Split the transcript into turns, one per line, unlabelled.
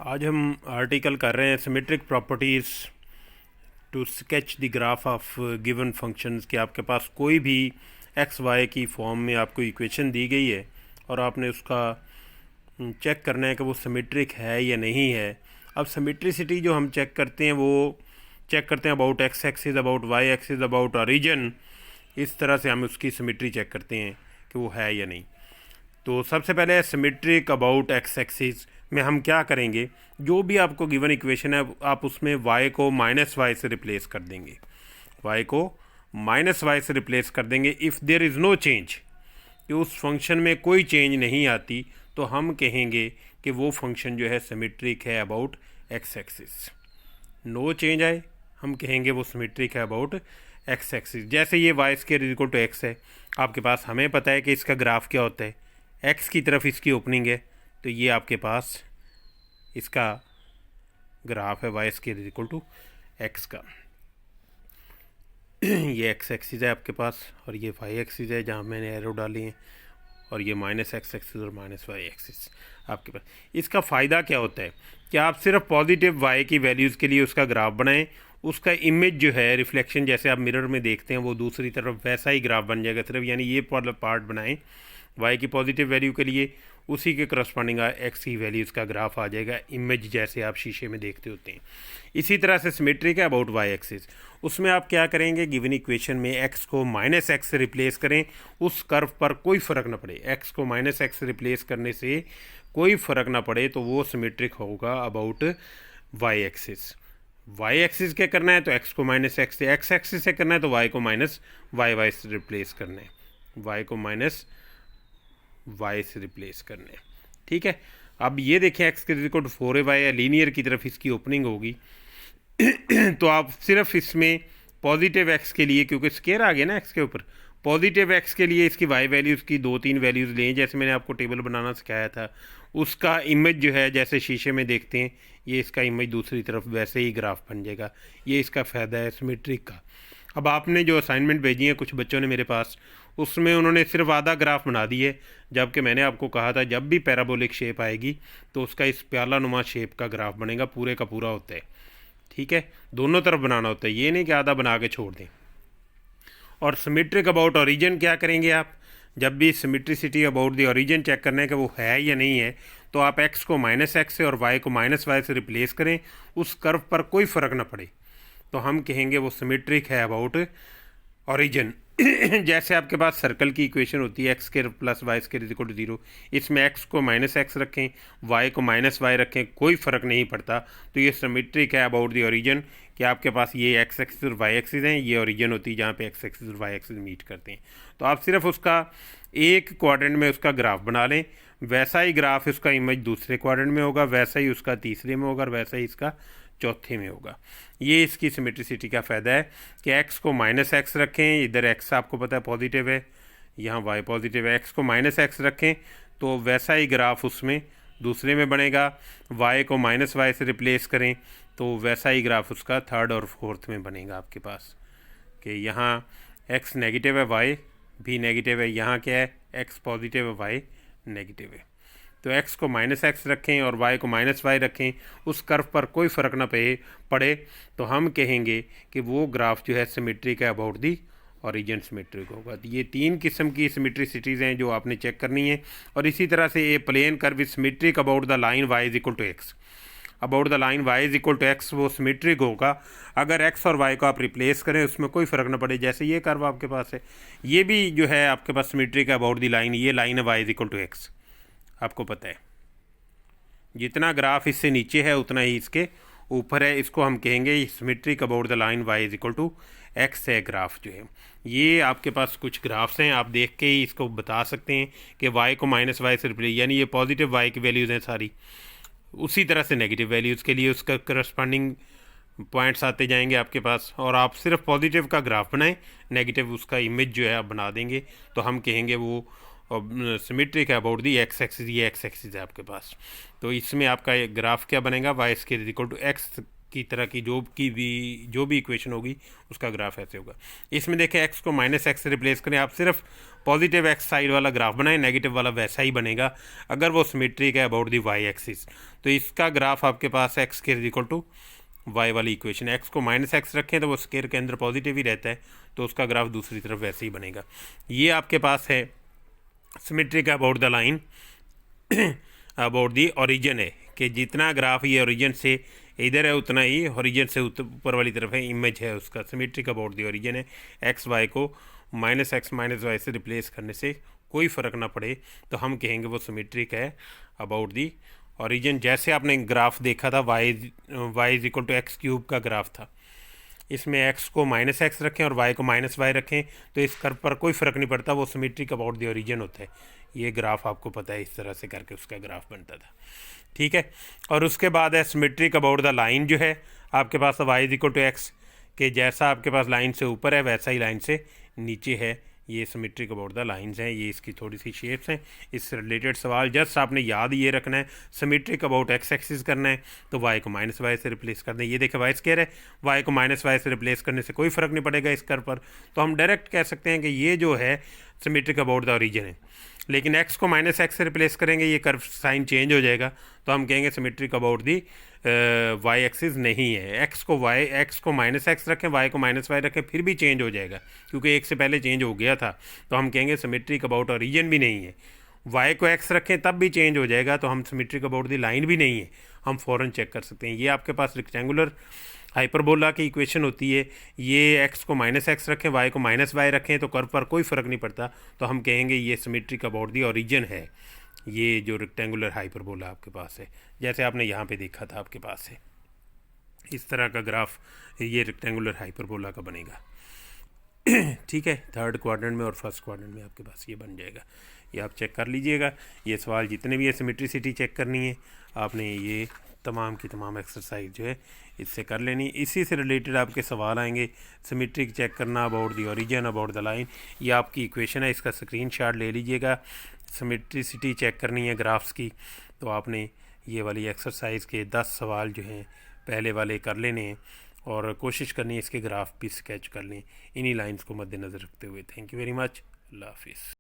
आज हम आर्टिकल कर रहे हैं symmetric properties to sketch the graph of given functions कि आपके पास कोई भी एक्स वाई की फॉर्म में आपको इक्वेशन दी गई है और आपने उसका चेक करना है कि वो सिमेट्रिक है या नहीं है। अब सिमेट्रिसिटी जो हम चेक करते हैं वो चेक करते हैं about x axis, about y axis, about origin. इस तरह से हम उसकी सिमेट्री चेक करते हैं कि वो है या नहीं। तो सबसे पहले सिमेट्रिक अबाउट एक्स एक्सिस में हम क्या करेंगे, जो भी आपको गिवन इक्वेशन है आप उसमें y को माइनस वाई से रिप्लेस कर देंगे, y को माइनस वाई से रिप्लेस कर देंगे। If there is no change, कि उस फंक्शन में कोई चेंज नहीं आती, तो हम कहेंगे कि वो फंक्शन जो है सिमेट्रिक है about x axis. No change आए हम कहेंगे वो सिमेट्रिक है अबाउट एक्स एक्सिस। जैसे ये y square equal to x है, आपके पास हमें पता है कि इसका ग्राफ क्या होता है, एक्स की तरफ इसकी ओपनिंग है, तो ये आपके पास इसका ग्राफ है y square equal to x का। ये एक्स एक्सिस है आपके पास और ये वाई एक्सिस है जहाँ मैंने एरो डाली है, और ये माइनस एक्स एक्सिस और माइनस वाई एक्सिस आपके पास। इसका फ़ायदा क्या होता है कि आप सिर्फ पॉजिटिव वाई की वैल्यूज़ के लिए उसका ग्राफ बनाएं, उसका इमेज जो है रिफ्लेक्शन जैसे आप मिरर में देखते हैं वो दूसरी तरफ वैसा ही ग्राफ बन जाएगा सिर्फ, यानी ये पार्ट बनाएं वाई की पॉजिटिव वैल्यू के लिए, उसी के करस्पॉन्डिंग एक्स की वैल्यूज़ का ग्राफ आ जाएगा, इमेज जैसे आप शीशे में देखते होते हैं। इसी तरह से सिमेट्रिक है अबाउट वाई एक्सिस, उसमें आप क्या करेंगे, गिवन इक्वेशन में एक्स को माइनस एक्स से रिप्लेस करें, उस कर्व पर कोई फ़र्क ना पड़े, एक्स को माइनस एक्स से रिप्लेस करने से कोई फ़र्क ना पड़े, तो वो सिमेट्रिक होगा about y axis. Y axis के करना है तो एक्स को माइनस एक्स से, एक्स एक्सिस से करना है तो वाई को माइनस वाई वाई से रिप्लेस करना है, वाई को माइनस वाई से रिप्लेस करने। ठीक है, अब ये देखें एक्स के इक्वल टू 4ay है, लीनियर की तरफ इसकी ओपनिंग होगी तो आप सिर्फ इसमें पॉजिटिव एक्स के लिए, क्योंकि स्केयर आ गया ना एक्स के ऊपर, पॉजिटिव एक्स के लिए इसकी वाई वैल्यूज़ की 2-3 वैल्यूज़ लें, जैसे मैंने आपको टेबल बनाना सिखाया था। उसका इमेज जो है जैसे शीशे में देखते हैं, ये इसका इमेज दूसरी तरफ वैसे ही ग्राफ बन जाएगा। ये इसका फ़ायदा है सिमेट्रिक का। अब आपने जो असाइनमेंट भेजी है कुछ बच्चों ने मेरे पास, उसमें उन्होंने सिर्फ आधा ग्राफ बना दी है, जबकि मैंने आपको कहा था जब भी पैराबोलिक शेप आएगी तो उसका इस प्याला नुमा शेप का ग्राफ बनेगा, पूरे का पूरा होता है। ठीक है, दोनों तरफ बनाना होता है, ये नहीं कि आधा बना के छोड़ दें। और सिमेट्रिक अबाउट ओरिजिन क्या करेंगे आप, जब भी symmetricity about the origin check करना है कि वो है या नहीं है, तो आप एक्स को माइनस एक्स से और वाई को माइनस वाई से रिप्लेस करें, उस कर्व पर कोई फ़र्क ना पड़े, तो हम कहेंगे वो सिमेट्रिक है अबाउट ओरिजिन। जैसे आपके पास सर्कल की इक्वेशन होती है x square plus y square equal to 0, इसमें एक्स को माइनस एक्स रखें, वाई को माइनस वाई रखें, कोई फ़र्क नहीं पड़ता, तो ये सिमेट्रिक है अबाउट द ओरिजिन कि आपके पास ये एक्स एक्सिस और वाई एक्सिस हैं, ये ओरिजिन होती है जहाँ पे एक्स एक्सिस और वाई एक्सिस मीट करते हैं। तो आप सिर्फ उसका एक क्वाड्रेंट में उसका ग्राफ बना लें, वैसा ही ग्राफ उसका इमेज दूसरे क्वाड्रेंट में होगा, वैसा ही उसका तीसरे में होगा और वैसा ही इसका चौथे में होगा। ये इसकी सिमेट्रिसिटी का फ़ायदा है कि एक्स को माइनस एक्स रखें, इधर एक्स आपको पता है पॉजिटिव है, यहाँ वाई पॉजिटिव है, एक्स को माइनस एक्स रखें तो वैसा ही ग्राफ उसमें दूसरे में बनेगा, वाई को माइनस वाई से रिप्लेस करें तो वैसा ही ग्राफ उसका थर्ड और फोर्थ में बनेगा आपके पास, कि यहाँ एक्स नेगेटिव है, वाई भी नेगेटिव है, यहाँ क्या है एक्स पॉजिटिव है, वाई नेगेटिव है। तो एक्स को माइनस एक्स रखें और वाई को माइनस वाई रखें, उस कर्व पर कोई फ़र्क ना पड़े, तो हम कहेंगे कि वो ग्राफ जो है सिमेट्रिक है अबाउट दी ओरिजिन सिमेट्रिक होगा। तो ये 3 किस्म की सिमेट्रिसिटीज़ हैं जो आपने चेक करनी है। और इसी तरह से a plane curve is symmetric about the line y is equal to x, about the line y is equal to x वो सिमेट्रिक होगा अगर एक्स और वाई को आप रिप्लेस करें, उसमें कोई फ़र्क ना पड़े। जैसे ये कर्व आपके पास है, ये भी जो है आपके पास सिमेट्रिक है अबाउट द लाइन, ये लाइन है y is equal to x, आपको पता है जितना ग्राफ इससे नीचे है उतना ही इसके ऊपर है, इसको हम कहेंगे symmetric about the line y is equal to x है ग्राफ जो है। ये आपके पास कुछ ग्राफ्स हैं, आप देख के ही इसको बता सकते हैं कि वाई को माइनस वाई से रिप्लेस, यानी ये पॉजिटिव वाई की वैल्यूज़ हैं सारी, उसी तरह से नेगेटिव वैल्यूज़ के लिए उसका करस्पॉन्डिंग पॉइंट्स आते जाएंगे आपके पास, और आप सिर्फ पॉजिटिव का ग्राफ बनाएं, नेगेटिव उसका इमेज जो है आप बना देंगे, तो हम कहेंगे वो सिमेट्रिक है अबाउट दी एक्स एक्सिस, ये एक्स एक्सिस है आपके पास। तो इसमें आपका एक ग्राफ क्या बनेगा, y square equal to x की तरह की जो भी इक्वेशन होगी उसका ग्राफ ऐसे होगा। इसमें देखें एक्स को माइनस एक्स से रिप्लेस करें, आप सिर्फ पॉजिटिव एक्स साइड वाला ग्राफ बनाएं, नेगेटिव वाला वैसा ही बनेगा अगर वो सिमेट्रिक है अबाउट दी वाई एक्सिस। तो इसका ग्राफ आपके पास एक्स के इक्वल टू वाई वाली इक्वेशन, एक्स को माइनस एक्स रखें तो वो स्केयर के अंदर पॉजिटिव ही रहता है, तो उसका ग्राफ दूसरी तरफ वैसे ही बनेगा। ये आपके पास है symmetric about the line about the origin है कि जितना ग्राफ ये ओरिजिन से इधर है उतना ही ओरिजिन से ऊपर वाली तरफ है, इमेज है उसका। सिमेट्रिक अबाउट दी ओरिजिन है, एक्स वाई को माइनस एक्स माइनस वाई से रिप्लेस करने से कोई फ़र्क ना पड़े तो हम कहेंगे वो सिमेट्रिक है अबाउट दी ओरिजिन। जैसे आपने ग्राफ देखा था y is equal to x cube का ग्राफ था, इसमें एक्स को माइनस एक्स रखें और वाई को माइनस वाई रखें तो इस कर्व पर कोई फ़र्क नहीं पड़ता, वो सिमेट्रिक अबाउट दी ओरिजिन होता है। ये ग्राफ आपको पता है, इस तरह से करके उसका ग्राफ बनता था, ठीक है। और उसके बाद है सिमेट्रिक अबाउट द लाइन, जो है आपके पास y is equal to x के जैसा आपके पास लाइन से ऊपर है वैसा ही लाइन से नीचे है। ये सिमेट्रिक अबाउट द लाइंस हैं, ये इसकी थोड़ी सी शेप्स हैं। इससे रिलेटेड सवाल जस्ट आपने याद ये रखना है, सिमेट्रिक अबाउट एक्स एक्सिस करना है तो वाई को माइनस वाई से रिप्लेस कर दें। ये देखें वाई स्क्वायर है, वाई को माइनस वाई से रिप्लेस करने से कोई फ़र्क नहीं पड़ेगा इस कर्व पर, तो हम डायरेक्ट कह सकते हैं कि ये जो है सिमेट्रिक अबाउट द ओरिजिन है। लेकिन एक्स को माइनस एक्स से रिप्लेस करेंगे, ये कर्व साइन चेंज हो जाएगा, तो हम कहेंगे symmetric about the y axis नहीं है। एक्स को माइनस एक्स रखें, वाई को माइनस वाई रखें, फिर भी चेंज हो जाएगा क्योंकि एक से पहले चेंज हो गया था, तो हम कहेंगे सिमेट्रिक अबाउट ओरिजिन भी नहीं है। वाई को एक्स रखें तब भी चेंज हो जाएगा, तो हम सिमेट्रिक अबाउट दी लाइन भी नहीं है, हम फ़ौरन चेक कर सकते हैं। ये आपके पास रेक्टेंगुलर हाइपरबोला की इक्वेशन होती है, ये एक्स को माइनस एक्स रखें, वाई को माइनस वाई रखें तो कर्व पर कोई फ़र्क नहीं पड़ता, तो हम कहेंगे ये सिमेट्रिक अबाउट दी ओरिजिन है। ये जो रेक्टेंगुलर हाइपरबोला आपके पास है, जैसे आपने यहाँ पे देखा था आपके पास है, इस तरह का ग्राफ ये रेक्टेंगुलर हाइपरबोला का बनेगा, ठीक है। थर्ड क्वाड्रेंट में और फर्स्ट क्वाड्रेंट में आपके पास ये बन जाएगा, ये आप चेक कर लीजिएगा। ये सवाल जितने भी है सिमेट्रिसिटी चेक करनी है आपने, ये तमाम की तमाम एक्सरसाइज जो है इससे कर लेनी। इसी से रिलेटेड आपके सवाल आएंगे, सिमेट्रिक चेक करना about the origin about the line, ये आपकी इक्वेशन है, इसका स्क्रीनशॉट ले लीजिएगा। सिमेट्रिसिटी चेक करनी है ग्राफ्स की, तो आपने ये वाली एक्सरसाइज के 10 सवाल जो हैं पहले वाले कर लेने हैं और कोशिश करनी है इसके ग्राफ भी स्केच कर लें इन्हीं लाइंस को मद्देनज़र रखते हुए। थैंक यू वेरी मच, अल्लाह हाफिज़।